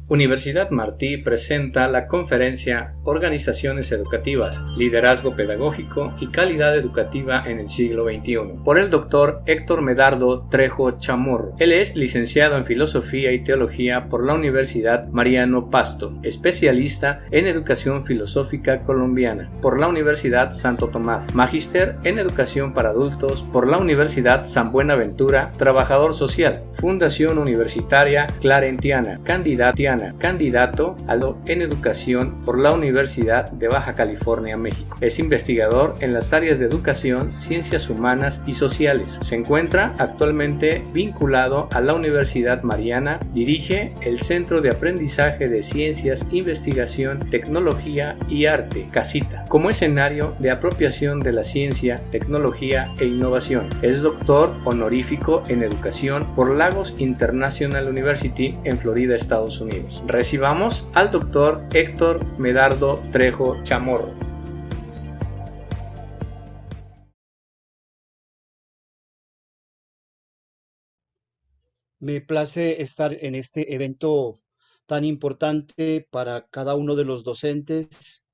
Universidad Martí presenta la conferencia Organizaciones Educativas, Liderazgo Pedagógico y Calidad Educativa en el siglo XXI, por el doctor Héctor Medardo Trejo Chamorro. Él es licenciado en Filosofía y Teología por la Universidad Mariano Pasto, especialista en Educación Filosófica Colombiana por la Universidad Santo Tomás, magíster en Educación para Adultos por la Universidad San Buenaventura, trabajador social, Fundación Universitaria Clarentiana, candidato en Educación por la Universidad de Baja California, México. Es investigador en las áreas de Educación, Ciencias Humanas y Sociales. Se encuentra actualmente vinculado a la Universidad Mariana, dirige el Centro de Aprendizaje de Ciencias, Investigación, Tecnología y Arte, CACITA, como escenario de apropiación de la ciencia, tecnología e innovación. Es doctor honorífico en Educación por Lagos International University en Florida, Estados Unidos. Recibamos al doctor Héctor Medardo Trejo Chamorro. Me place estar en este evento tan importante para cada uno de los docentes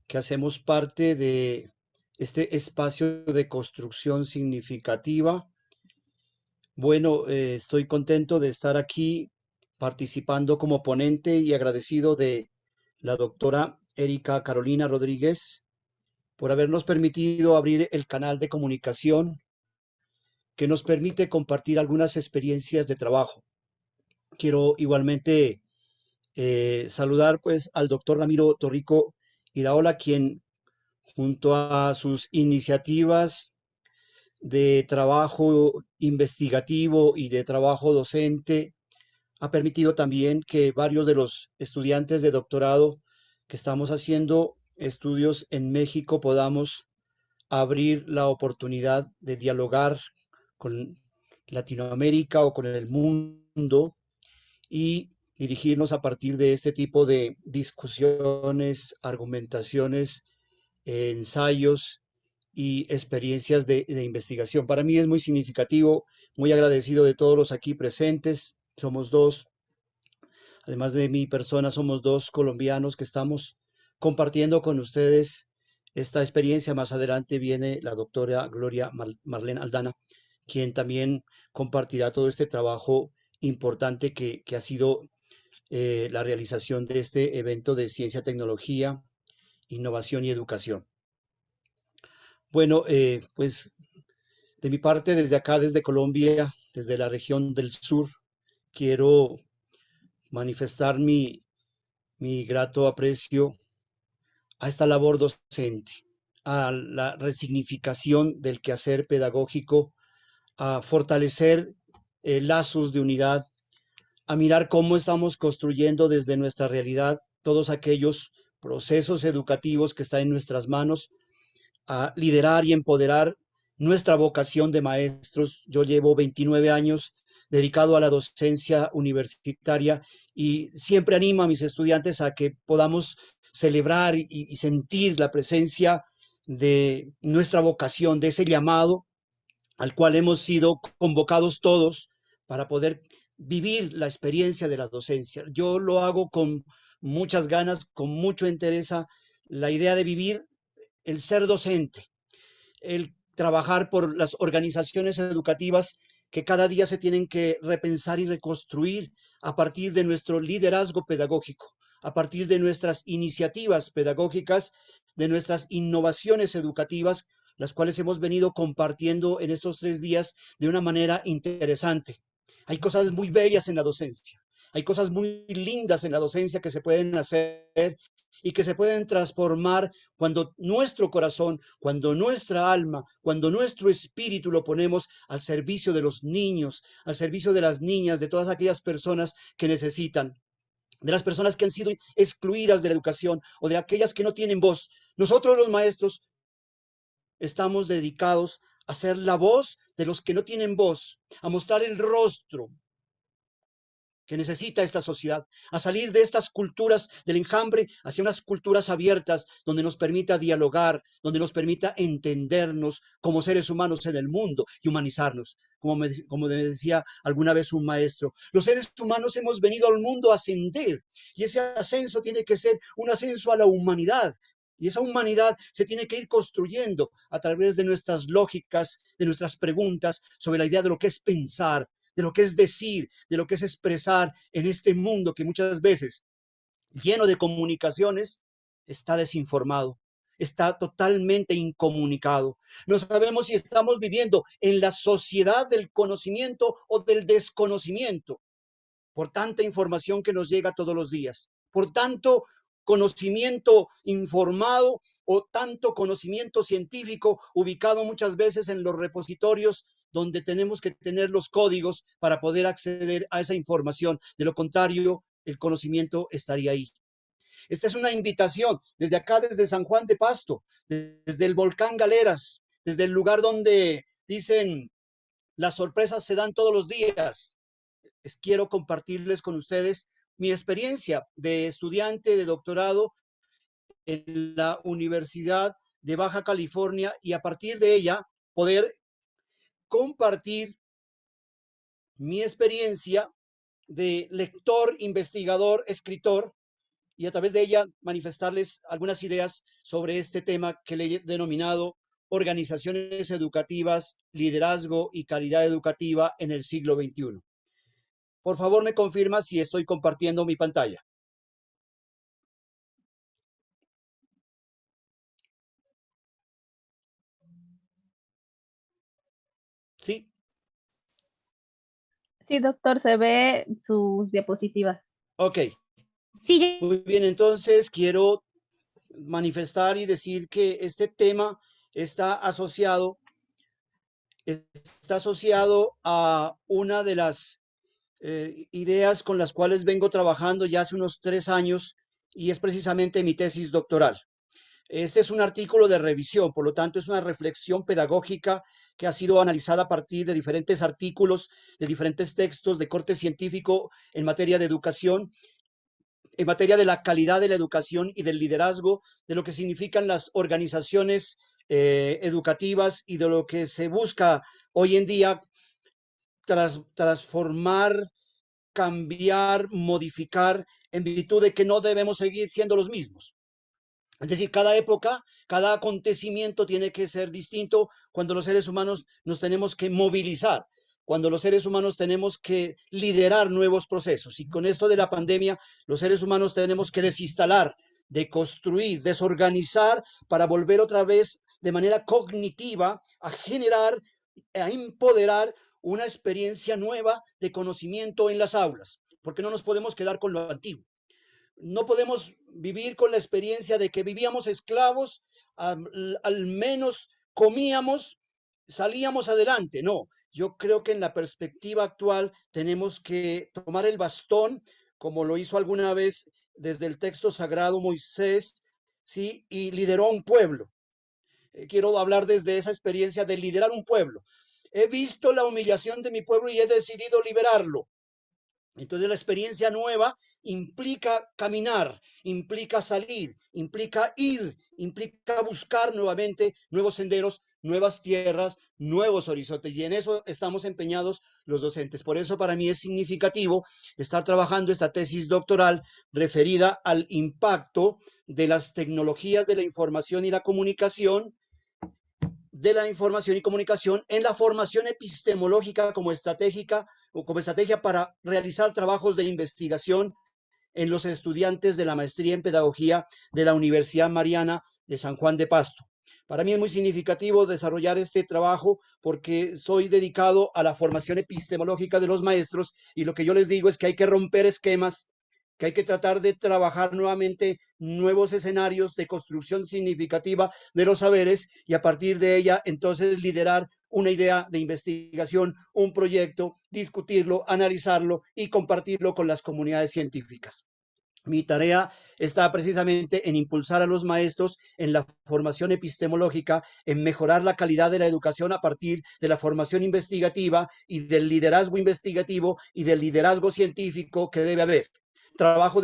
que hacemos parte de este espacio de construcción significativa. Bueno, estoy contento de estar aquí participando como ponente y agradecido de la doctora Erika Carolina Rodríguez por habernos permitido abrir el canal de comunicación que nos permite compartir algunas experiencias de trabajo. Quiero igualmente saludar pues al doctor Ramiro Torrico Iraola, quien junto a sus iniciativas de trabajo investigativo y de trabajo docente, ha permitido también que varios de los estudiantes de doctorado que estamos haciendo estudios en México podamos abrir la oportunidad de dialogar con Latinoamérica o con el mundo y dirigirnos a partir de este tipo de discusiones, argumentaciones, ensayos y experiencias de investigación. Para mí es muy significativo, muy agradecido de todos los aquí presentes. Somos dos, además de mi persona, somos dos colombianos que estamos compartiendo con ustedes esta experiencia. Más adelante viene la doctora Gloria Marlene Aldana, quien también compartirá todo este trabajo importante que ha sido la realización de este evento de ciencia, tecnología, innovación y educación. Bueno, pues de mi parte, desde acá, desde Colombia, desde la región del sur, quiero manifestar mi grato aprecio a esta labor docente, a la resignificación del quehacer pedagógico, a fortalecer lazos de unidad, a mirar cómo estamos construyendo desde nuestra realidad todos aquellos procesos educativos que están en nuestras manos, a liderar y empoderar nuestra vocación de maestros. Yo llevo 29 años dedicado a la docencia universitaria y siempre animo a mis estudiantes a que podamos celebrar y sentir la presencia de nuestra vocación, de ese llamado al cual hemos sido convocados todos para poder vivir la experiencia de la docencia. Yo lo hago con muchas ganas, con mucho interés, la idea de vivir el ser docente, el trabajar por las organizaciones educativas que cada día se tienen que repensar y reconstruir a partir de nuestro liderazgo pedagógico, a partir de nuestras iniciativas pedagógicas, de nuestras innovaciones educativas, las cuales hemos venido compartiendo en estos 3 días de una manera interesante. Hay cosas muy bellas en la docencia, hay cosas muy lindas en la docencia que se pueden hacer y que se pueden transformar cuando nuestro corazón, cuando nuestra alma, cuando nuestro espíritu lo ponemos al servicio de los niños, al servicio de las niñas, de todas aquellas personas que necesitan, de las personas que han sido excluidas de la educación o de aquellas que no tienen voz. Nosotros los maestros estamos dedicados a ser la voz de los que no tienen voz, a mostrar el rostro que necesita esta sociedad, a salir de estas culturas del enjambre hacia unas culturas abiertas donde nos permita dialogar, donde nos permita entendernos como seres humanos en el mundo y humanizarnos. Como me decía alguna vez un maestro, los seres humanos hemos venido al mundo a ascender y ese ascenso tiene que ser un ascenso a la humanidad. Y esa humanidad se tiene que ir construyendo a través de nuestras lógicas, de nuestras preguntas sobre la idea de lo que es pensar, de lo que es decir, de lo que es expresar en este mundo que muchas veces, lleno de comunicaciones, está desinformado, está totalmente incomunicado. No sabemos si estamos viviendo en la sociedad del conocimiento o del desconocimiento, por tanta información que nos llega todos los días, por tanto conocimiento informado o tanto conocimiento científico ubicado muchas veces en los repositorios donde tenemos que tener los códigos para poder acceder a esa información. De lo contrario, el conocimiento estaría ahí. Esta es una invitación desde acá, desde San Juan de Pasto, desde el volcán Galeras, desde el lugar donde dicen las sorpresas se dan todos los días. Quiero compartirles con ustedes mi experiencia de estudiante de doctorado en la Universidad de Baja California y a partir de ella poder compartir mi experiencia de lector, investigador, escritor y a través de ella manifestarles algunas ideas sobre este tema que le he denominado organizaciones educativas, liderazgo y calidad educativa en el siglo XXI. Por favor, me confirma si estoy compartiendo mi pantalla. ¿Sí? Sí, doctor, se ve sus diapositivas. Ok. Sí, Muy bien, entonces quiero manifestar y decir que este tema está asociado a una de las ideas con las cuales vengo trabajando ya hace unos 3 años y es precisamente mi tesis doctoral. Este es un artículo de revisión, por lo tanto es una reflexión pedagógica que ha sido analizada a partir de diferentes artículos, de diferentes textos de corte científico en materia de educación, en materia de la calidad de la educación y del liderazgo, de lo que significan las organizaciones educativas y de lo que se busca hoy en día transformar, cambiar, modificar, en virtud de que no debemos seguir siendo los mismos. Es decir, cada época, cada acontecimiento tiene que ser distinto cuando los seres humanos nos tenemos que movilizar, cuando los seres humanos tenemos que liderar nuevos procesos. Y con esto de la pandemia, los seres humanos tenemos que desinstalar, deconstruir, desorganizar para volver otra vez de manera cognitiva a generar, a empoderar una experiencia nueva de conocimiento en las aulas, porque no nos podemos quedar con lo antiguo. No podemos vivir con la experiencia de que vivíamos esclavos, al menos comíamos, salíamos adelante. No, yo creo que en la perspectiva actual tenemos que tomar el bastón, como lo hizo alguna vez desde el texto sagrado Moisés, ¿sí? Y lideró a un pueblo. Quiero hablar desde esa experiencia de liderar un pueblo. He visto la humillación de mi pueblo y he decidido liberarlo. Entonces la experiencia nueva implica caminar, implica salir, implica ir, implica buscar nuevamente nuevos senderos, nuevas tierras, nuevos horizontes. Y en eso estamos empeñados los docentes. Por eso para mí es significativo estar trabajando esta tesis doctoral referida al impacto de las tecnologías de la información y la comunicación en la formación epistemológica como estrategia para realizar trabajos de investigación en los estudiantes de la maestría en pedagogía de la Universidad Mariana de San Juan de Pasto. Para mí es muy significativo desarrollar este trabajo porque soy dedicado a la formación epistemológica de los maestros y lo que yo les digo es que hay que romper esquemas, que hay que tratar de trabajar nuevamente nuevos escenarios de construcción significativa de los saberes y a partir de ella entonces liderar una idea de investigación, un proyecto, discutirlo, analizarlo y compartirlo con las comunidades científicas. Mi tarea está precisamente en impulsar a los maestros en la formación epistemológica, en mejorar la calidad de la educación a partir de la formación investigativa y del liderazgo investigativo y del liderazgo científico que debe haber. Trabajo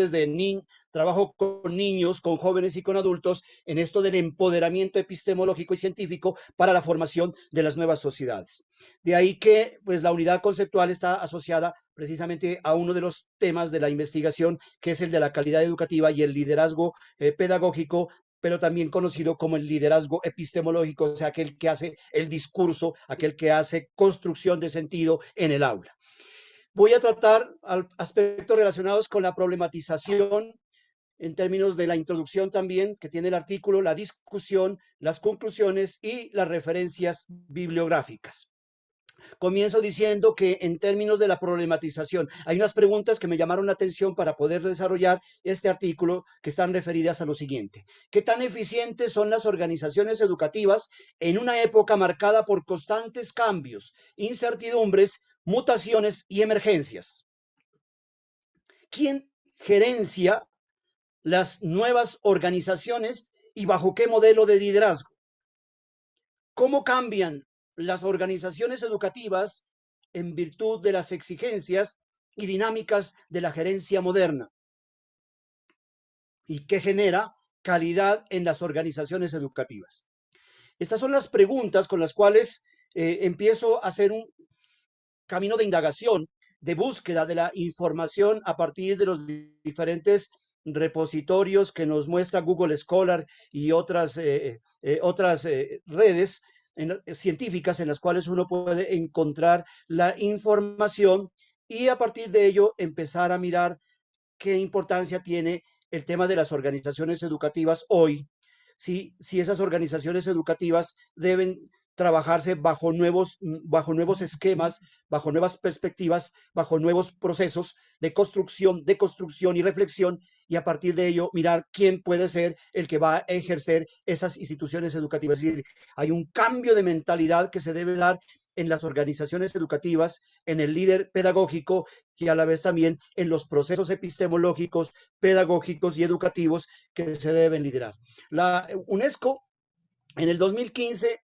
con niños, con jóvenes y con adultos en esto del empoderamiento epistemológico y científico para la formación de las nuevas sociedades. De ahí que pues, la unidad conceptual está asociada precisamente a uno de los temas de la investigación, que es el de la calidad educativa y el liderazgo pedagógico, pero también conocido como el liderazgo epistemológico, o sea, aquel que hace el discurso, aquel que hace construcción de sentido en el aula. Voy a tratar aspectos relacionados con la problematización en términos de la introducción también, que tiene el artículo, la discusión, las conclusiones y las referencias bibliográficas. Comienzo diciendo que en términos de la problematización, hay unas preguntas que me llamaron la atención para poder desarrollar este artículo que están referidas a lo siguiente. ¿Qué tan eficientes son las organizaciones educativas en una época marcada por constantes cambios, incertidumbres, mutaciones y emergencias? ¿Quién gerencia las nuevas organizaciones y bajo qué modelo de liderazgo? ¿Cómo cambian las organizaciones educativas en virtud de las exigencias y dinámicas de la gerencia moderna? ¿Y qué genera calidad en las organizaciones educativas? Estas son las preguntas con las cuales empiezo a hacer un camino de indagación, de búsqueda de la información a partir de los diferentes repositorios que nos muestra Google Scholar y otras redes científicas en las cuales uno puede encontrar la información y a partir de ello empezar a mirar qué importancia tiene el tema de las organizaciones educativas hoy, si esas organizaciones educativas deben trabajarse bajo nuevos esquemas, bajo nuevas perspectivas, bajo nuevos procesos de construcción y reflexión, y a partir de ello mirar quién puede ser el que va a ejercer esas instituciones educativas. Es decir, hay un cambio de mentalidad que se debe dar en las organizaciones educativas, en el líder pedagógico y a la vez también en los procesos epistemológicos, pedagógicos y educativos que se deben liderar. La UNESCO en el 2015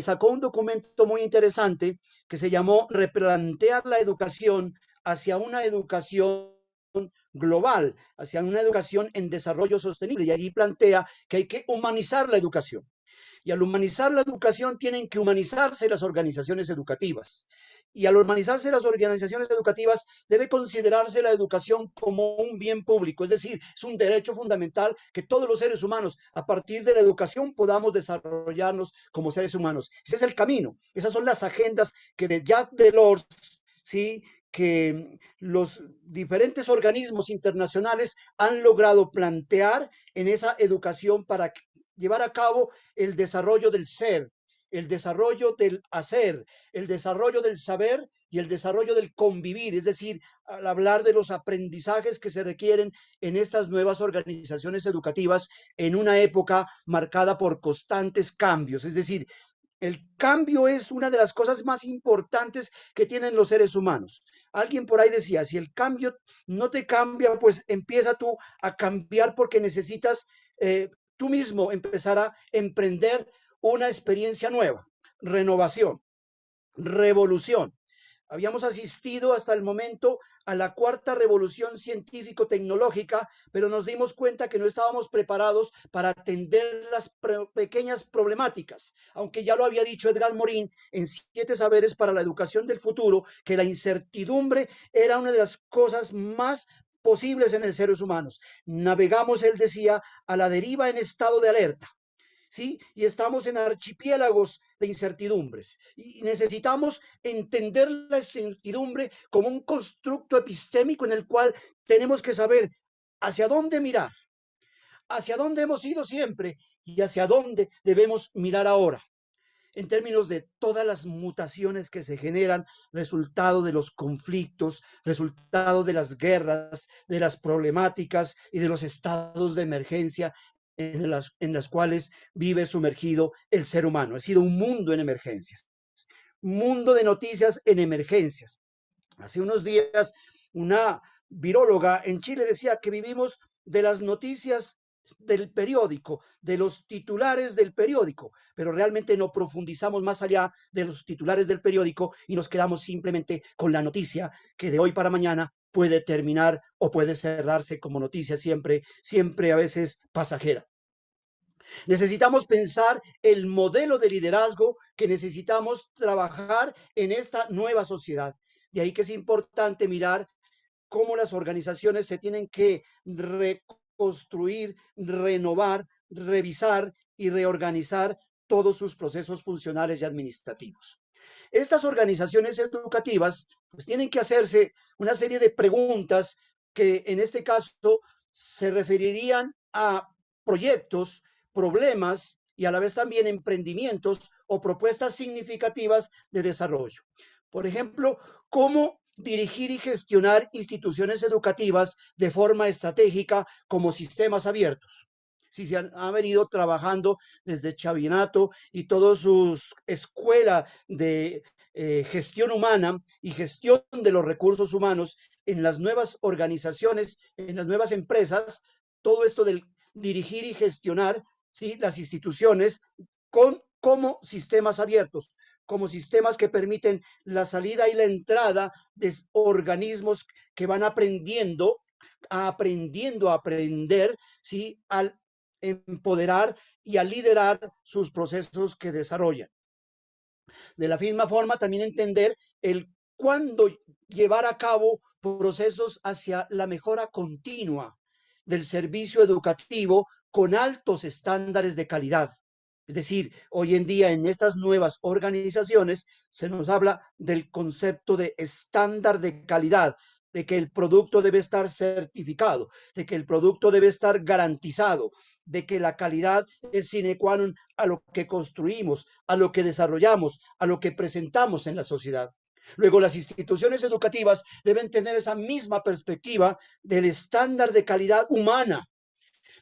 sacó un documento muy interesante que se llamó Replantear la educación hacia una educación global, hacia una educación en desarrollo sostenible. Y allí plantea que hay que humanizar la educación. Y al humanizar la educación tienen que humanizarse las organizaciones educativas. Y al humanizarse las organizaciones educativas debe considerarse la educación como un bien público, es decir, es un derecho fundamental que todos los seres humanos a partir de la educación podamos desarrollarnos como seres humanos. Ese es el camino, esas son las agendas que de Jacques Delors, ¿sí?, que los diferentes organismos internacionales han logrado plantear en esa educación para llevar a cabo el desarrollo del ser, el desarrollo del hacer, el desarrollo del saber y el desarrollo del convivir, es decir, al hablar de los aprendizajes que se requieren en estas nuevas organizaciones educativas en una época marcada por constantes cambios, es decir, el cambio es una de las cosas más importantes que tienen los seres humanos. Alguien por ahí decía, si el cambio no te cambia, pues empieza tú a cambiar porque necesitas tú mismo empezar a emprender una experiencia nueva, renovación, revolución. Habíamos asistido hasta el momento a la cuarta revolución científico-tecnológica, pero nos dimos cuenta que no estábamos preparados para atender las pequeñas problemáticas, aunque ya lo había dicho Edgar Morin en 7 saberes para la educación del futuro, que la incertidumbre era una de las cosas más posibles en el seres humanos. Navegamos, él decía, a la deriva en estado de alerta. ¿Sí? Y estamos en archipiélagos de incertidumbres y necesitamos entender la incertidumbre como un constructo epistémico en el cual tenemos que saber hacia dónde mirar, hacia dónde hemos ido siempre y hacia dónde debemos mirar ahora, en términos de todas las mutaciones que se generan, resultado de los conflictos, resultado de las guerras, de las problemáticas y de los estados de emergencia en las cuales vive sumergido el ser humano. Ha sido un mundo en emergencias, mundo de noticias en emergencias. Hace unos días una viróloga en Chile decía que vivimos de las noticias del periódico, de los titulares del periódico, pero realmente no profundizamos más allá de los titulares del periódico y nos quedamos simplemente con la noticia que de hoy para mañana puede terminar o puede cerrarse como noticia siempre a veces pasajera. Necesitamos pensar el modelo de liderazgo que necesitamos trabajar en esta nueva sociedad. De ahí que es importante mirar cómo las organizaciones se tienen que reconstruir, renovar, revisar y reorganizar todos sus procesos funcionales y administrativos. Estas organizaciones educativas pues tienen que hacerse una serie de preguntas que en este caso se referirían a proyectos, problemas y a la vez también emprendimientos o propuestas significativas de desarrollo. Por ejemplo, ¿cómo dirigir y gestionar instituciones educativas de forma estratégica como sistemas abiertos? Si se han venido trabajando desde Chavinato y toda su escuela de gestión humana y gestión de los recursos humanos en las nuevas organizaciones, en las nuevas empresas, todo esto del dirigir y gestionar, ¿sí?, las instituciones como sistemas abiertos, como sistemas que permiten la salida y la entrada de organismos que van aprendiendo a aprender, ¿sí?, al empoderar y a liderar sus procesos que desarrollan. De la misma forma, también entender el cuándo llevar a cabo procesos hacia la mejora continua del servicio educativo con altos estándares de calidad. Es decir, hoy en día en estas nuevas organizaciones se nos habla del concepto de estándar de calidad, de que el producto debe estar certificado, de que el producto debe estar garantizado, de que la calidad es sine qua non a lo que construimos, a lo que desarrollamos, a lo que presentamos en la sociedad. Luego, las instituciones educativas deben tener esa misma perspectiva del estándar de calidad humana,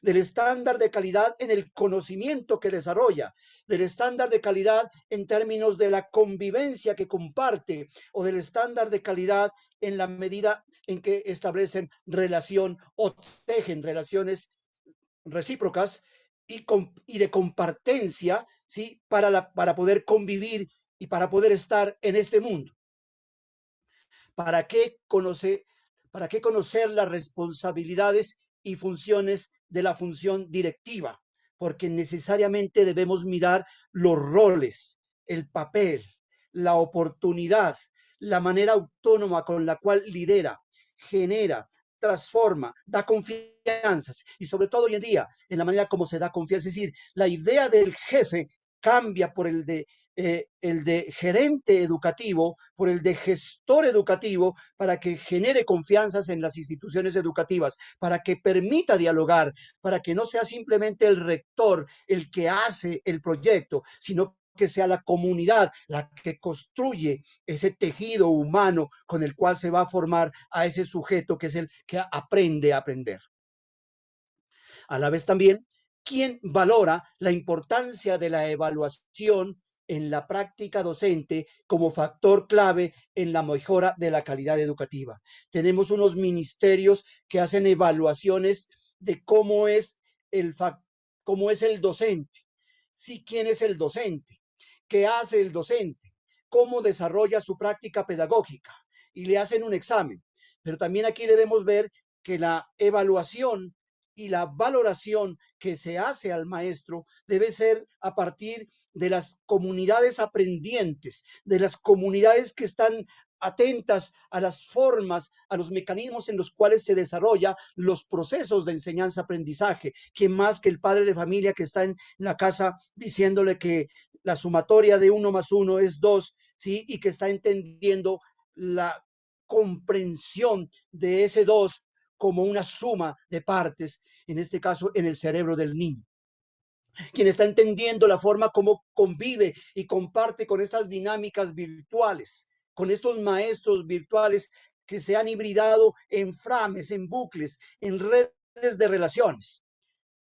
del estándar de calidad en el conocimiento que desarrolla, del estándar de calidad en términos de la convivencia que comparte o del estándar de calidad en la medida en que establecen relación o tejen relaciones recíprocas y de compartencia, ¿sí?, para poder convivir y para poder estar en este mundo. ¿Para qué conocer las responsabilidades y funciones de la función directiva? Porque necesariamente debemos mirar los roles, el papel, la oportunidad, la manera autónoma con la cual lidera, genera, transforma, da confianzas y sobre todo hoy en día en la manera como se da confianza. Es decir, la idea del jefe cambia por el de gerente educativo, por el de gestor educativo, para que genere confianzas en las instituciones educativas, para que permita dialogar, para que no sea simplemente el rector el que hace el proyecto, sino que sea la comunidad la que construye ese tejido humano con el cual se va a formar a ese sujeto que es el que aprende a aprender. A la vez también, ¿quién valora la importancia de la evaluación en la práctica docente como factor clave en la mejora de la calidad educativa? Tenemos unos ministerios que hacen evaluaciones de cómo es el docente. Sí, ¿quién es el docente? ¿Qué hace el docente? ¿Cómo desarrolla su práctica pedagógica? Y le hacen un examen. Pero también aquí debemos ver que la evaluación y la valoración que se hace al maestro debe ser a partir de las comunidades aprendientes, de las comunidades que están atentas a las formas, a los mecanismos en los cuales se desarrolla los procesos de enseñanza-aprendizaje. ¿Quién más que el padre de familia que está en la casa diciéndole que la sumatoria de 1 más 1 es 2, ¿sí?, y que está entendiendo la comprensión de ese 2 como una suma de partes, en este caso en el cerebro del niño? Quien está entendiendo la forma como convive y comparte con estas dinámicas virtuales, con estos maestros virtuales que se han hibridado en frames, en bucles, en redes de relaciones.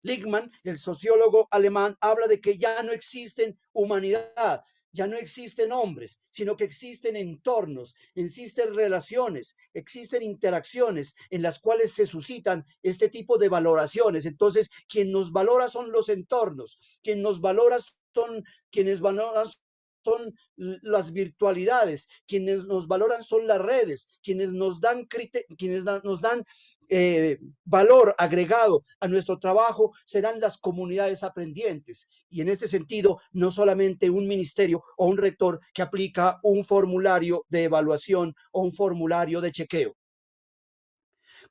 Lichtman, el sociólogo alemán, habla de que ya no existen humanidad, ya no existen hombres, sino que existen entornos, existen relaciones, existen interacciones en las cuales se suscitan este tipo de valoraciones. Entonces, quien nos valora son los entornos, quien nos valora son quienes valoran son las virtualidades, quienes nos valoran son las redes, quienes nos dan, valor agregado a nuestro trabajo serán las comunidades aprendientes. Y en este sentido, no solamente un ministerio o un rector que aplica un formulario de evaluación o un formulario de chequeo.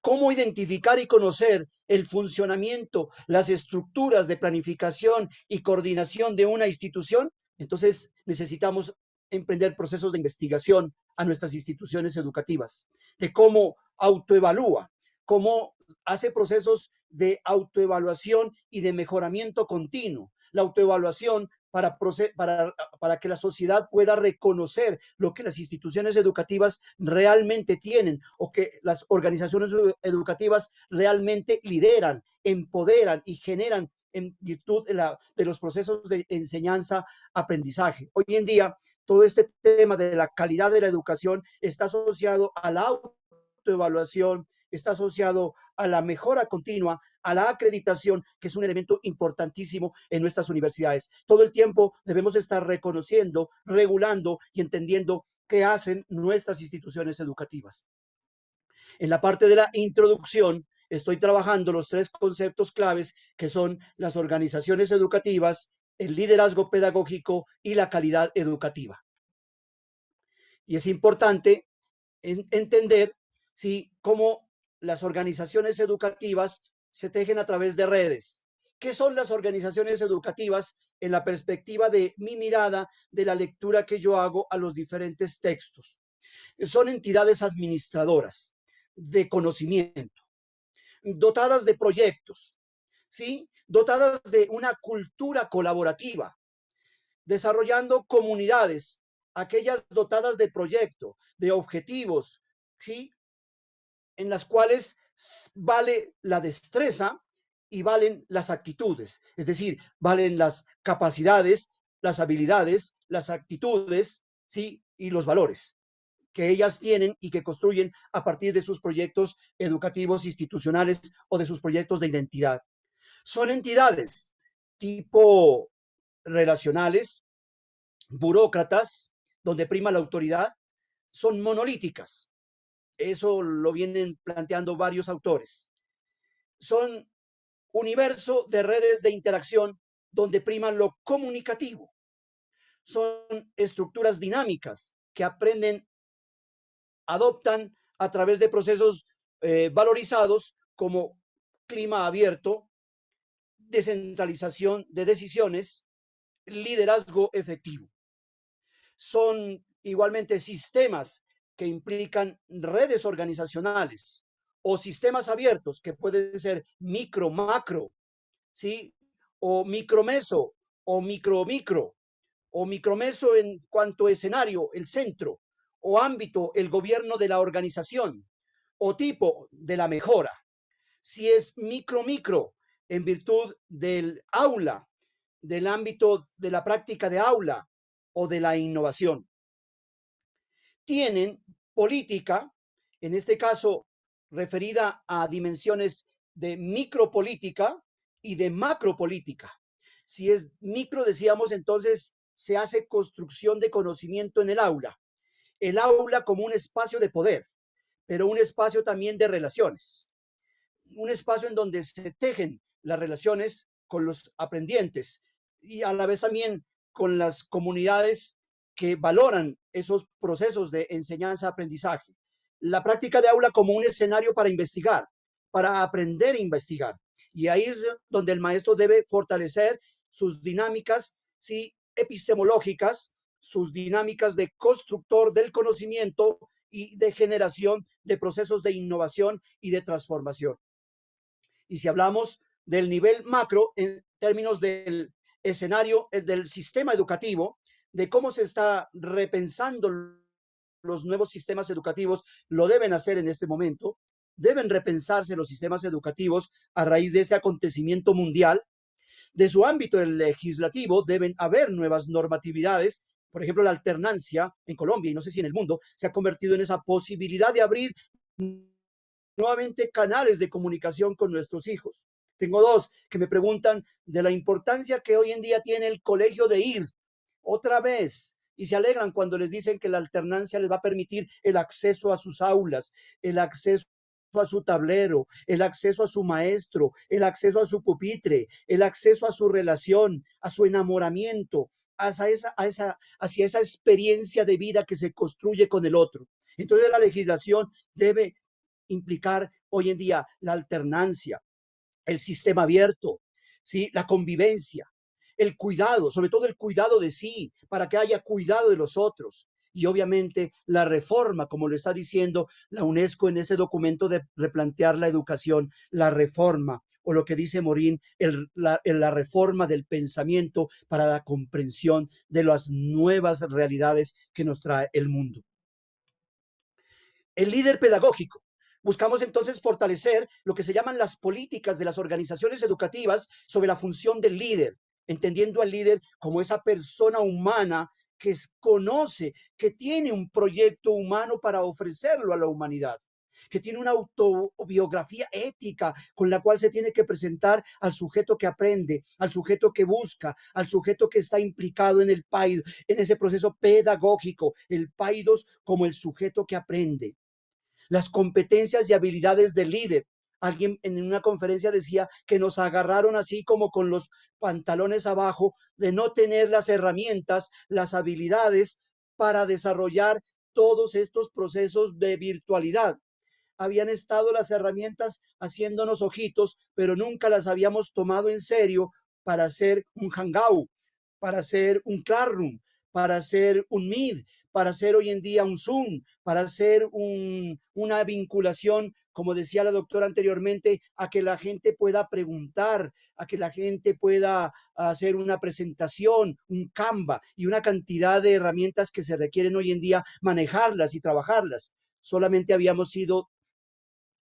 ¿Cómo identificar y conocer el funcionamiento, las estructuras de planificación y coordinación de una institución? Entonces necesitamos emprender procesos de investigación a nuestras instituciones educativas, de cómo autoevalúa, cómo hace procesos de autoevaluación y de mejoramiento continuo. La autoevaluación para que la sociedad pueda reconocer lo que las instituciones educativas realmente tienen o que las organizaciones educativas realmente lideran, empoderan y generan en virtud de los procesos de enseñanza-aprendizaje. Hoy en día, todo este tema de la calidad de la educación está asociado a la autoevaluación, está asociado a la mejora continua, a la acreditación, que es un elemento importantísimo en nuestras universidades. Todo el tiempo debemos estar reconociendo, regulando y entendiendo qué hacen nuestras instituciones educativas. En la parte de la introducción, estoy trabajando los 3 conceptos claves que son las organizaciones educativas, el liderazgo pedagógico y la calidad educativa. Y es importante entender, ¿sí?, cómo las organizaciones educativas se tejen a través de redes. ¿Qué son las organizaciones educativas en la perspectiva de mi mirada de la lectura que yo hago a los diferentes textos? Son entidades administradoras de conocimiento, dotadas de proyectos, ¿sí?, dotadas de una cultura colaborativa, desarrollando comunidades, aquellas dotadas de proyecto, de objetivos, ¿sí?, en las cuales vale la destreza y valen las actitudes, es decir, valen las capacidades, las habilidades, las actitudes, ¿sí?, y los valores que ellas tienen y que construyen a partir de sus proyectos educativos institucionales o de sus proyectos de identidad. Son entidades tipo relacionales, burócratas, donde prima la autoridad, son monolíticas. Eso lo vienen planteando varios autores. Son universo de redes de interacción donde prima lo comunicativo. Son estructuras dinámicas que adoptan a través de procesos valorizados como clima abierto, descentralización de decisiones, liderazgo efectivo. Son igualmente sistemas que implican redes organizacionales o sistemas abiertos que pueden ser micro, macro, ¿sí?, o micromeso o micro, o micromeso en cuanto a escenario, el centro, o ámbito, el gobierno de la organización, o tipo de la mejora. Si es micro, en virtud del aula, del ámbito de la práctica de aula o de la innovación. Tienen política, en este caso referida a dimensiones de micropolítica y de macropolítica. Si es micro, decíamos, entonces se hace construcción de conocimiento en el aula como un espacio de poder, pero un espacio también de relaciones, un espacio en donde se tejen las relaciones con los aprendientes y a la vez también con las comunidades que valoran esos procesos de enseñanza-aprendizaje. La práctica de aula como un escenario para investigar, para aprender a investigar. Y ahí es donde el maestro debe fortalecer sus dinámicas, ¿sí?, epistemológicas, sus dinámicas de constructor del conocimiento y de generación de procesos de innovación y de transformación. Y si hablamos del nivel macro en términos del escenario del sistema educativo, de cómo se está repensando los nuevos sistemas educativos, lo deben hacer en este momento. Deben repensarse los sistemas educativos a raíz de este acontecimiento mundial. De su ámbito legislativo deben haber nuevas normatividades Por ejemplo, la alternancia en Colombia, y no sé si en el mundo, se ha convertido en esa posibilidad de abrir nuevamente canales de comunicación con nuestros hijos. Tengo dos que me preguntan de la importancia que hoy en día tiene el colegio de ir otra vez y se alegran cuando les dicen que la alternancia les va a permitir el acceso a sus aulas, el acceso a su tablero, el acceso a su maestro, el acceso a su pupitre, el acceso a su relación, a su enamoramiento, hacia esa experiencia de vida que se construye con el otro. Entonces la legislación debe implicar hoy en día la alternancia, el sistema abierto, ¿sí? La convivencia, el cuidado, sobre todo el cuidado de sí, para que haya cuidado de los otros. Y obviamente la reforma, como lo está diciendo la UNESCO en este documento de replantear la educación, la reforma, o lo que dice Morín, la reforma del pensamiento para la comprensión de las nuevas realidades que nos trae el mundo. El líder pedagógico. Buscamos entonces fortalecer lo que se llaman las políticas de las organizaciones educativas sobre la función del líder, entendiendo al líder como esa persona humana que conoce, que tiene un proyecto humano para ofrecerlo a la humanidad, que tiene una autobiografía ética con la cual se tiene que presentar al sujeto que aprende, al sujeto que busca, al sujeto que está implicado en el PAID, en ese proceso pedagógico, el PAIDOS como el sujeto que aprende. Las competencias y habilidades del líder. Alguien en una conferencia decía que nos agarraron así como con los pantalones abajo de no tener las herramientas, las habilidades para desarrollar todos estos procesos de virtualidad. Habían estado las herramientas haciéndonos ojitos, pero nunca las habíamos tomado en serio para hacer un hangout, para hacer un Classroom, para hacer un Meet, para hacer hoy en día un Zoom, para hacer una vinculación, como decía la doctora anteriormente, a que la gente pueda preguntar, a que la gente pueda hacer una presentación, un Canva y una cantidad de herramientas que se requieren hoy en día manejarlas y trabajarlas. Solamente habíamos sido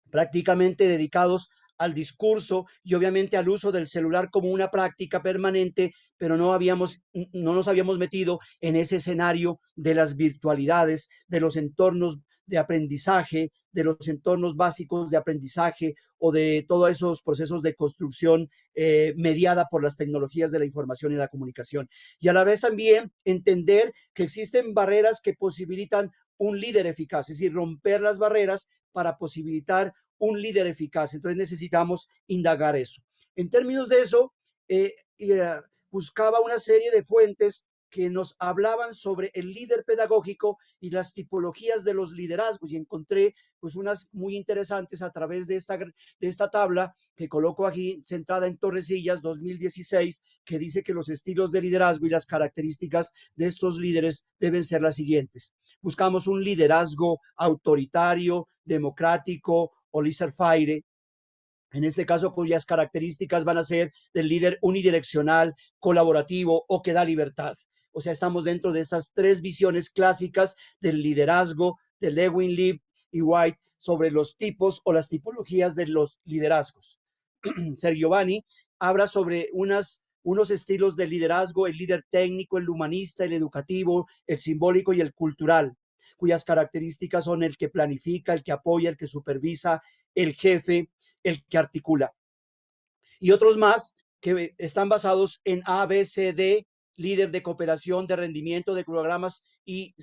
prácticamente dedicados al discurso y obviamente al uso del celular como una práctica permanente, pero no nos habíamos metido en ese escenario de las virtualidades, de los entornos de aprendizaje, de los entornos básicos de aprendizaje o de todos esos procesos de construcción mediada por las tecnologías de la información y la comunicación. Y a la vez también entender que existen barreras que posibilitan un líder eficaz, es decir, romper las barreras para posibilitar un líder eficaz. Entonces necesitamos indagar eso. En términos de eso, buscaba una serie de fuentes que nos hablaban sobre el líder pedagógico y las tipologías de los liderazgos y encontré pues unas muy interesantes a través de esta tabla que coloco aquí centrada en Torrecillas 2016 que dice que los estilos de liderazgo y las características de estos líderes deben ser las siguientes. Buscamos un liderazgo autoritario, democrático o laissez-faire, en este caso cuyas características van a ser del líder unidireccional, colaborativo o que da libertad. O sea, estamos dentro de estas tres visiones clásicas del liderazgo de Lewin, Leib y White sobre los tipos o las tipologías de los liderazgos. Sergio Giovanni habla sobre unos estilos de liderazgo, el líder técnico, el humanista, el educativo, el simbólico y el cultural, cuyas características son el que planifica, el que apoya, el que supervisa, el jefe, el que articula. Y otros más que están basados en A, B, C, D, líder de cooperación, de rendimiento, de programas y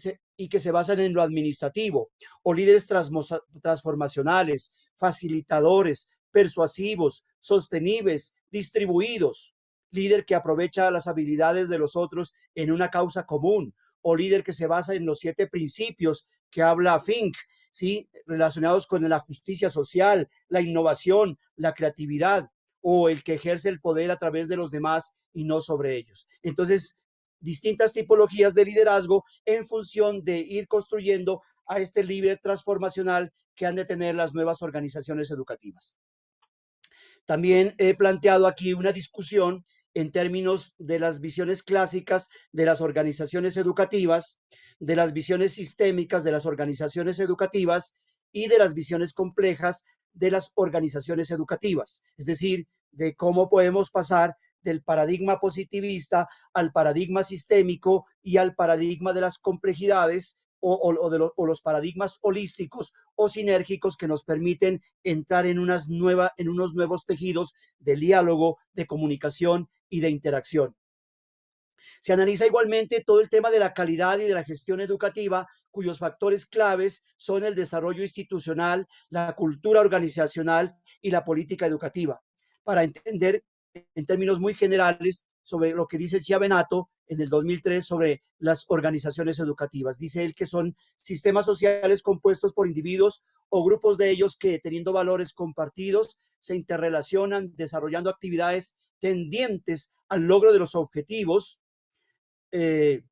que se basan en lo administrativo, o líderes transformacionales, facilitadores, persuasivos, sostenibles, distribuidos, líder que aprovecha las habilidades de los otros en una causa común, o líder que se basa en los 7 principios que habla Fink, ¿sí? Relacionados con la justicia social, la innovación, la creatividad, o el que ejerce el poder a través de los demás y no sobre ellos. Entonces, distintas tipologías de liderazgo en función de ir construyendo a este líder transformacional que han de tener las nuevas organizaciones educativas. También he planteado aquí una discusión en términos de las visiones clásicas de las organizaciones educativas, de las visiones sistémicas de las organizaciones educativas y de las visiones complejas de las organizaciones educativas, es decir, de cómo podemos pasar del paradigma positivista al paradigma sistémico y al paradigma de las complejidades o los paradigmas holísticos o sinérgicos que nos permiten entrar en unos nuevos tejidos de diálogo, de comunicación y de interacción. Se analiza igualmente todo el tema de la calidad y de la gestión educativa, cuyos factores claves son el desarrollo institucional, la cultura organizacional y la política educativa, para entender en términos muy generales sobre lo que dice Chiavenato en el 2003 sobre las organizaciones educativas. Dice él que son sistemas sociales compuestos por individuos o grupos de ellos que, teniendo valores compartidos, se interrelacionan desarrollando actividades tendientes al logro de los objetivos eh,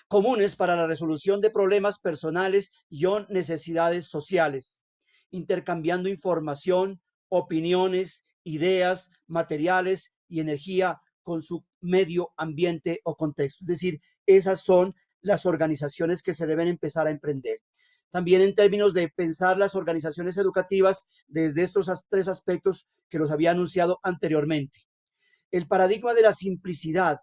comunes para la resolución de problemas personales y o necesidades sociales, intercambiando información, opiniones, ideas, materiales y energía con su medio ambiente o contexto. Es decir, esas son las organizaciones que se deben empezar a emprender. También en términos de pensar las organizaciones educativas desde estos tres aspectos que los había anunciado anteriormente. El paradigma de la simplicidad,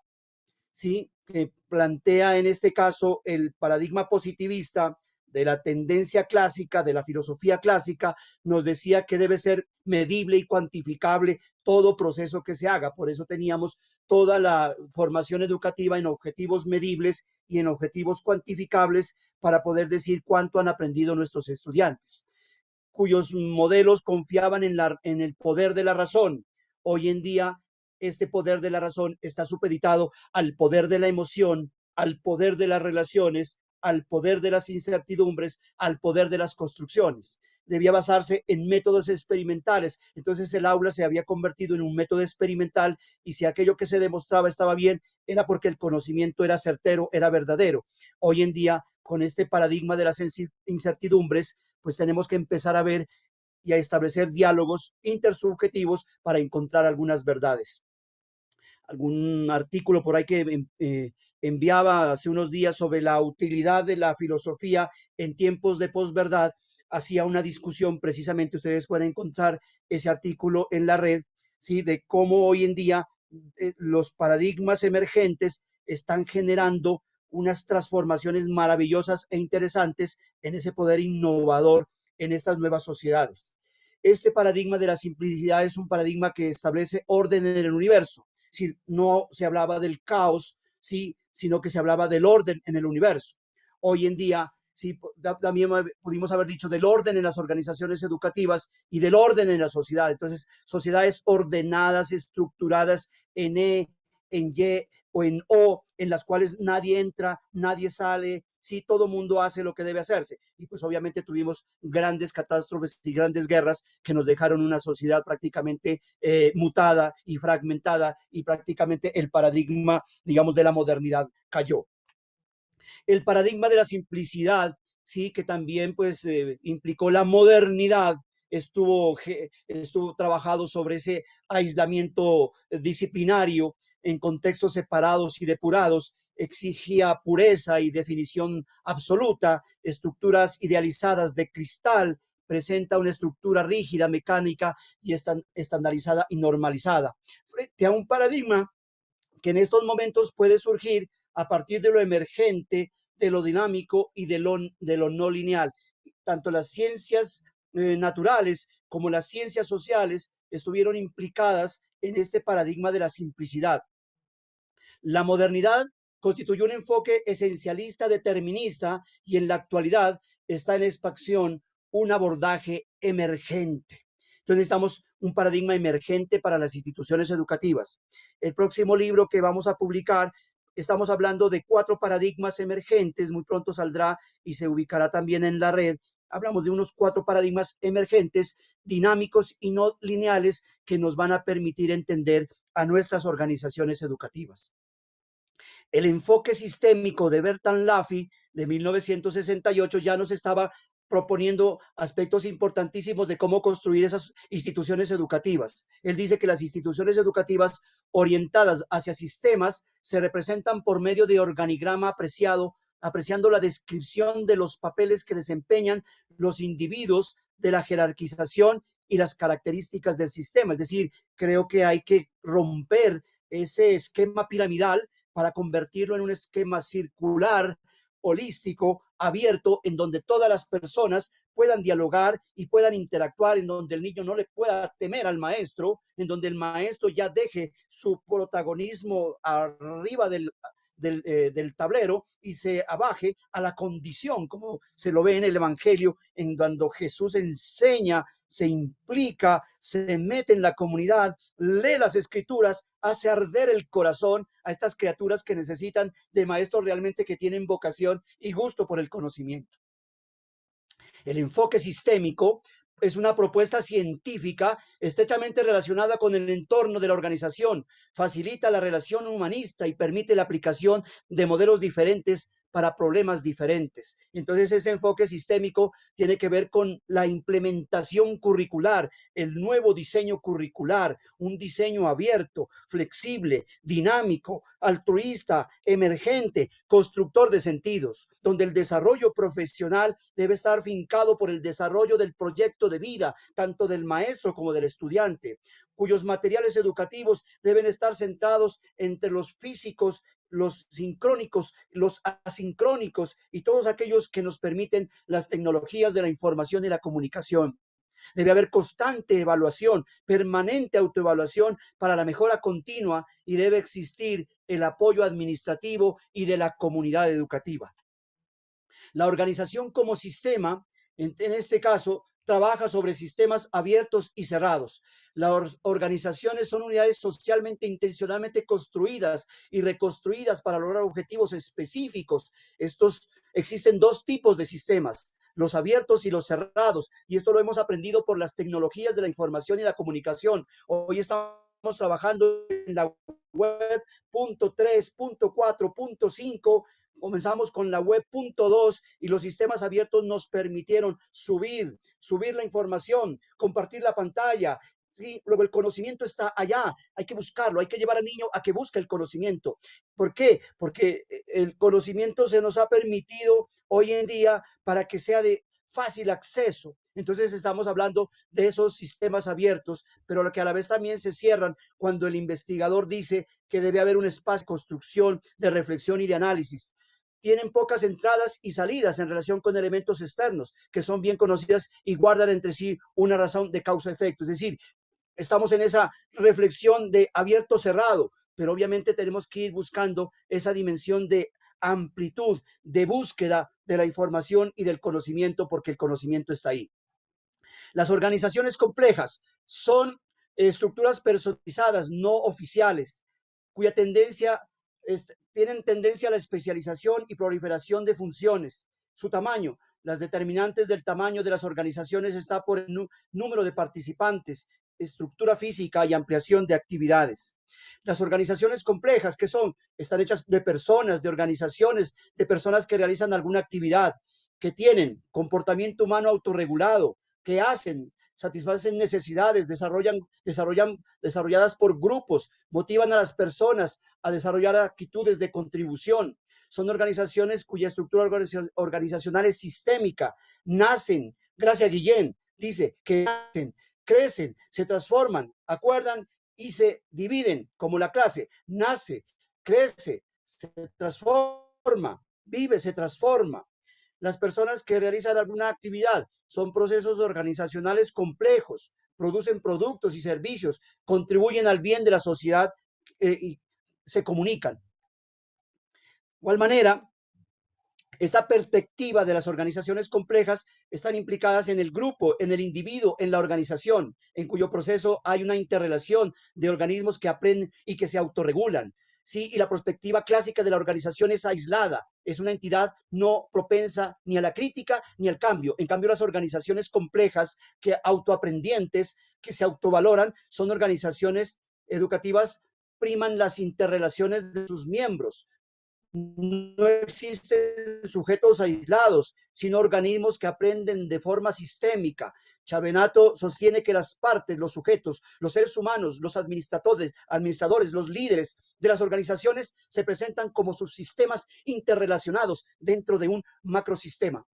¿sí? Que plantea en este caso el paradigma positivista de la tendencia clásica, de la filosofía clásica, nos decía que debe ser medible y cuantificable todo proceso que se haga. Por eso teníamos toda la formación educativa en objetivos medibles y en objetivos cuantificables para poder decir cuánto han aprendido nuestros estudiantes, cuyos modelos confiaban en el poder de la razón. Hoy en día, este poder de la razón está supeditado al poder de la emoción, al poder de las relaciones, al poder de las incertidumbres, al poder de las construcciones. Debía basarse en métodos experimentales. Entonces el aula se había convertido en un método experimental y si aquello que se demostraba estaba bien, era porque el conocimiento era certero, era verdadero. Hoy en día, con este paradigma de las incertidumbres, pues tenemos que empezar a ver y a establecer diálogos intersubjetivos para encontrar algunas verdades. Algún artículo por ahí que enviaba hace unos días sobre la utilidad de la filosofía en tiempos de posverdad, hacía una discusión, precisamente ustedes pueden encontrar ese artículo en la red, ¿sí? De cómo hoy en día los paradigmas emergentes están generando unas transformaciones maravillosas e interesantes en ese poder innovador en estas nuevas sociedades. Este paradigma de la simplicidad es un paradigma que establece orden en el universo. Es decir, no se hablaba del caos, ¿sí? Sino que se hablaba del orden en el universo. Hoy en día, sí, también pudimos haber dicho del orden en las organizaciones educativas y del orden en la sociedad. Entonces, sociedades ordenadas, estructuradas en E, en Y o en O, en las cuales nadie entra, nadie sale, sí, todo mundo hace lo que debe hacerse. Y pues obviamente tuvimos grandes catástrofes y grandes guerras que nos dejaron una sociedad prácticamente mutada y fragmentada y prácticamente el paradigma, digamos, de la modernidad cayó. El paradigma de la simplicidad, sí, que también pues implicó la modernidad, estuvo trabajado sobre ese aislamiento disciplinario en contextos separados y depurados, exigía pureza y definición absoluta, estructuras idealizadas de cristal, presenta una estructura rígida, mecánica y estandarizada y normalizada. Frente a un paradigma que en estos momentos puede surgir a partir de lo emergente, de lo dinámico y de lo no lineal. Tanto las ciencias naturales como las ciencias sociales estuvieron implicadas en este paradigma de la simplicidad. La modernidad constituyó un enfoque esencialista determinista y en la actualidad está en expansión un abordaje emergente. Entonces necesitamos un paradigma emergente para las instituciones educativas. El próximo libro que vamos a publicar, estamos hablando de 4 paradigmas emergentes, muy pronto saldrá y se ubicará también en la red. Hablamos de unos 4 paradigmas emergentes, dinámicos y no lineales, que nos van a permitir entender a nuestras organizaciones educativas. El enfoque sistémico de Bertrand Laffy de 1968 ya nos estaba proponiendo aspectos importantísimos de cómo construir esas instituciones educativas. Él dice que las instituciones educativas orientadas hacia sistemas se representan por medio de organigrama apreciando la descripción de los papeles que desempeñan los individuos, de la jerarquización y las características del sistema. Es decir, creo que hay que romper ese esquema piramidal para convertirlo en un esquema circular, holístico, abierto, en donde todas las personas puedan dialogar y puedan interactuar, en donde el niño no le pueda temer al maestro, en donde el maestro ya deje su protagonismo arriba del tablero y se abaje a la condición, como se lo ve en el Evangelio, en cuando Jesús enseña, se implica, se mete en la comunidad, lee las escrituras, hace arder el corazón a estas criaturas que necesitan de maestros realmente que tienen vocación y gusto por el conocimiento. El enfoque sistémico es una propuesta científica estrechamente relacionada con el entorno de la organización, facilita la relación humanista y permite la aplicación de modelos diferentes para problemas diferentes. Entonces, ese enfoque sistémico tiene que ver con la implementación curricular, el nuevo diseño curricular, un diseño abierto, flexible, dinámico, altruista, emergente, constructor de sentidos, donde el desarrollo profesional debe estar fincado por el desarrollo del proyecto de vida, tanto del maestro como del estudiante, cuyos materiales educativos deben estar centrados entre los físicos, los sincrónicos, los asincrónicos y todos aquellos que nos permiten las tecnologías de la información y la comunicación. Debe haber constante evaluación, permanente autoevaluación para la mejora continua y debe existir el apoyo administrativo y de la comunidad educativa. La organización como sistema, en este caso, trabaja sobre sistemas abiertos y cerrados. Las organizaciones son unidades socialmente, intencionalmente construidas y reconstruidas para lograr objetivos específicos. Existen dos tipos de sistemas, los abiertos y los cerrados, y esto lo hemos aprendido por las tecnologías de la información y la comunicación. Hoy estamos trabajando en la web .3, .4, .5. Comenzamos con la web .2 y los sistemas abiertos nos permitieron subir la información, compartir la pantalla. Y luego el conocimiento está allá, hay que buscarlo, hay que llevar al niño a que busque el conocimiento. ¿Por qué? Porque el conocimiento se nos ha permitido hoy en día para que sea de fácil acceso. Entonces estamos hablando de esos sistemas abiertos, pero lo que a la vez también se cierran cuando el investigador dice que debe haber un espacio de construcción, de reflexión y de análisis. Tienen pocas entradas y salidas en relación con elementos externos, que son bien conocidas y guardan entre sí una razón de causa-efecto. Es decir, estamos en esa reflexión de abierto-cerrado, pero obviamente tenemos que ir buscando esa dimensión de amplitud, de búsqueda de la información y del conocimiento, porque el conocimiento está ahí. Las organizaciones complejas son estructuras personalizadas, no oficiales, cuya tienen tendencia a la especialización y proliferación de funciones. Su tamaño, las determinantes del tamaño de las organizaciones está por el número de participantes, estructura física y ampliación de actividades. Las organizaciones complejas, ¿qué son? Están hechas de personas, de organizaciones, de personas que realizan alguna actividad, que tienen comportamiento humano autorregulado, que hacen, satisfacen necesidades, desarrolladas por grupos, motivan a las personas a desarrollar actitudes de contribución. Son organizaciones cuya estructura organizacional es sistémica, nacen, gracias a Guillén, dice que nacen, crecen, se transforman, acuerdan y se dividen, como la clase, nace, crece, se transforma, vive, se transforma. Las personas que realizan alguna actividad son procesos organizacionales complejos, producen productos y servicios, contribuyen al bien de la sociedad y se comunican. De igual manera, esta perspectiva de las organizaciones complejas están implicadas en el grupo, en el individuo, en la organización, en cuyo proceso hay una interrelación de organismos que aprenden y que se autorregulan. Sí, y la perspectiva clásica de la organización es aislada, es una entidad no propensa ni a la crítica ni al cambio. En cambio, las organizaciones complejas, que autoaprendientes, que se autovaloran, son organizaciones educativas, priman las interrelaciones de sus miembros. No existen sujetos aislados, sino organismos que aprenden de forma sistémica. Chavenato sostiene que las partes, los sujetos, los seres humanos, los administradores, los líderes de las organizaciones se presentan como subsistemas interrelacionados dentro de un macrosistema.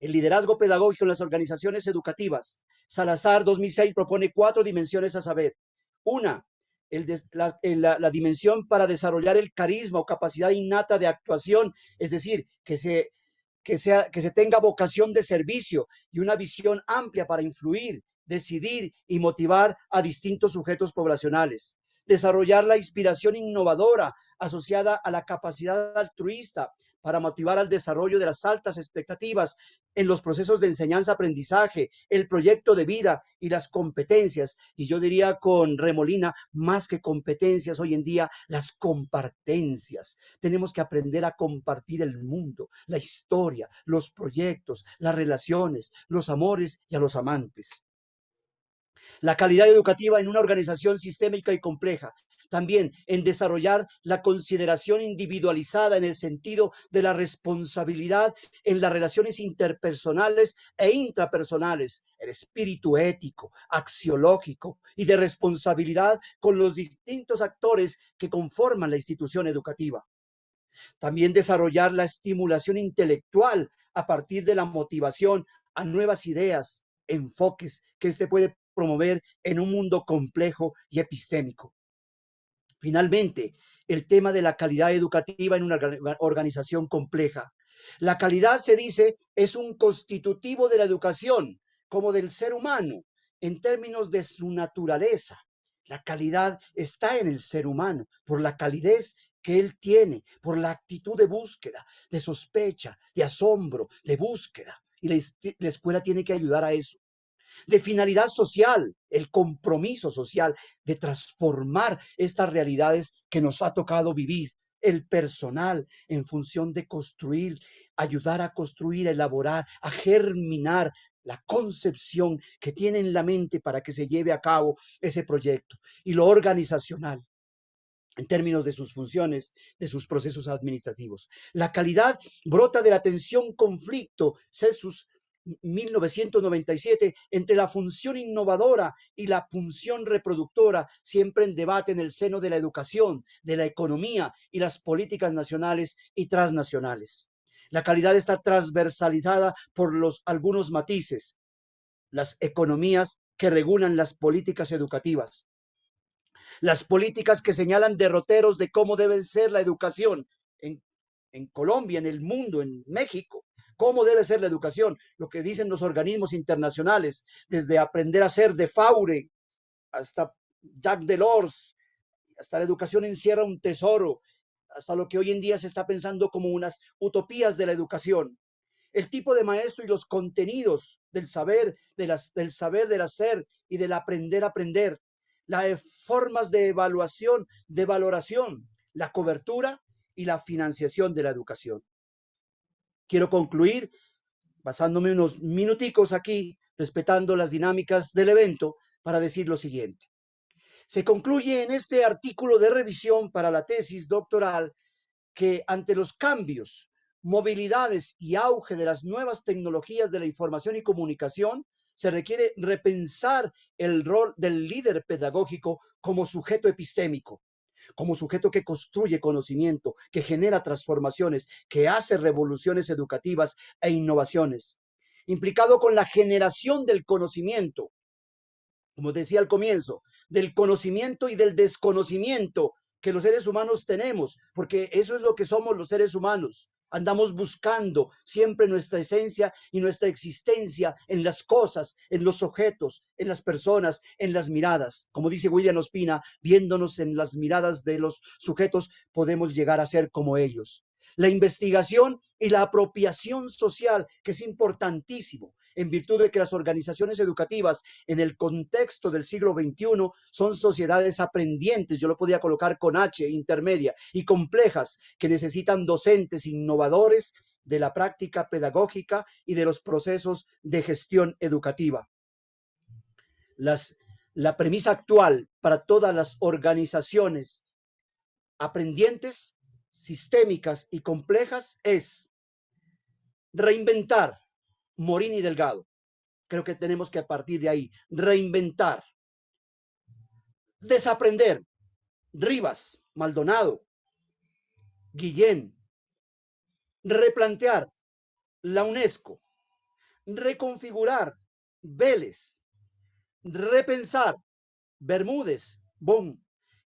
El liderazgo pedagógico en las organizaciones educativas. Salazar 2006 propone 4 dimensiones a saber. Una, la dimensión para desarrollar el carisma o capacidad innata de actuación, es decir, que se tenga vocación de servicio y una visión amplia para influir, decidir y motivar a distintos sujetos poblacionales. Desarrollar la inspiración innovadora asociada a la capacidad altruista para motivar al desarrollo de las altas expectativas en los procesos de enseñanza-aprendizaje, el proyecto de vida y las competencias. Y yo diría con Remolina, más que competencias hoy en día, las compartencias. Tenemos que aprender a compartir el mundo, la historia, los proyectos, las relaciones, los amores y a los amantes. La calidad educativa en una organización sistémica y compleja. También en desarrollar la consideración individualizada en el sentido de la responsabilidad en las relaciones interpersonales e intrapersonales, el espíritu ético, axiológico y de responsabilidad con los distintos actores que conforman la institución educativa. También desarrollar la estimulación intelectual a partir de la motivación a nuevas ideas, enfoques que puede promover en un mundo complejo y epistémico. Finalmente, el tema de la calidad educativa en una organización compleja. La calidad, se dice, es un constitutivo de la educación, como del ser humano, en términos de su naturaleza. La calidad está en el ser humano, por la calidez que él tiene, por la actitud de búsqueda, de sospecha, de asombro, de búsqueda. Y la escuela tiene que ayudar a eso. De finalidad social, el compromiso social de transformar estas realidades que nos ha tocado vivir. El personal en función de construir, ayudar a construir, a elaborar, a germinar la concepción que tiene en la mente para que se lleve a cabo ese proyecto. Y lo organizacional, en términos de sus funciones, de sus procesos administrativos. La calidad brota de la tensión-conflicto, Celsus 1997, entre la función innovadora y la función reproductora, siempre en debate en el seno de la educación, de la economía y las políticas nacionales y transnacionales. La calidad está transversalizada por algunos matices, las economías que regulan las políticas educativas, las políticas que señalan derroteros de cómo debe ser la educación en Colombia, en el mundo, en México, cómo debe ser la educación, lo que dicen los organismos internacionales, desde aprender a ser de Faure hasta Jacques Delors, hasta la educación encierra un tesoro, hasta lo que hoy en día se está pensando como unas utopías de la educación. El tipo de maestro y los contenidos del saber, del saber, del hacer y del aprender a aprender, las formas de evaluación, de valoración, la cobertura y la financiación de la educación. Quiero concluir pasándome unos minuticos aquí, respetando las dinámicas del evento, para decir lo siguiente. Se concluye en este artículo de revisión para la tesis doctoral que ante los cambios, movilidades y auge de las nuevas tecnologías de la información y comunicación, se requiere repensar el rol del líder pedagógico como sujeto epistémico, como sujeto que construye conocimiento, que genera transformaciones, que hace revoluciones educativas e innovaciones, implicado con la generación del conocimiento, como decía al comienzo, del conocimiento y del desconocimiento que los seres humanos tenemos, porque eso es lo que somos los seres humanos. Andamos buscando siempre nuestra esencia y nuestra existencia en las cosas, en los objetos, en las personas, en las miradas. Como dice William Ospina, viéndonos en las miradas de los sujetos, podemos llegar a ser como ellos. La investigación y la apropiación social, que es importantísimo, en virtud de que las organizaciones educativas en el contexto del siglo XXI son sociedades aprendientes, yo lo podría colocar con H, intermedia, y complejas, que necesitan docentes innovadores de la práctica pedagógica y de los procesos de gestión educativa. La premisa actual para todas las organizaciones aprendientes, sistémicas y complejas es reinventar. Morín y Delgado. Creo que tenemos que a partir de ahí reinventar, desaprender. Rivas, Maldonado, Guillén. Replantear la UNESCO, reconfigurar, Vélez, repensar, Bermúdez, Bon.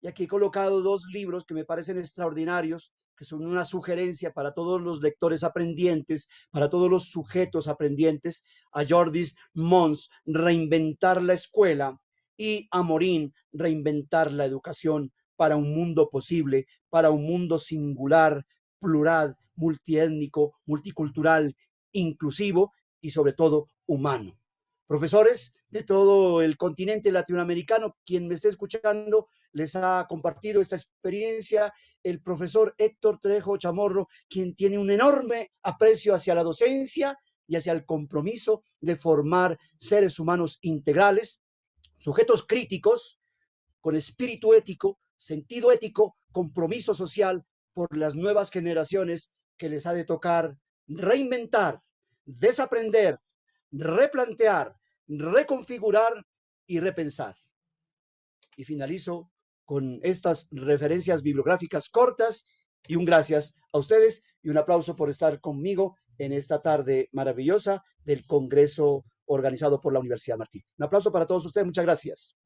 Y aquí he colocado dos libros que me parecen extraordinarios, que son una sugerencia para todos los lectores aprendientes, para todos los sujetos aprendientes, a Jordis Mons, Reinventar la escuela, y a Morín, Reinventar la educación para un mundo posible, para un mundo singular, plural, multiétnico, multicultural, inclusivo y sobre todo humano. Profesores de todo el continente latinoamericano, quien me esté escuchando, les ha compartido esta experiencia el profesor Héctor Trejo Chamorro, quien tiene un enorme aprecio hacia la docencia y hacia el compromiso de formar seres humanos integrales, sujetos críticos, con espíritu ético, sentido ético, compromiso social por las nuevas generaciones que les ha de tocar reinventar, desaprender, replantear, reconfigurar y repensar. Y finalizo con estas referencias bibliográficas cortas y un gracias a ustedes y un aplauso por estar conmigo en esta tarde maravillosa del Congreso organizado por la Universidad Martí. Un aplauso para todos ustedes, muchas gracias.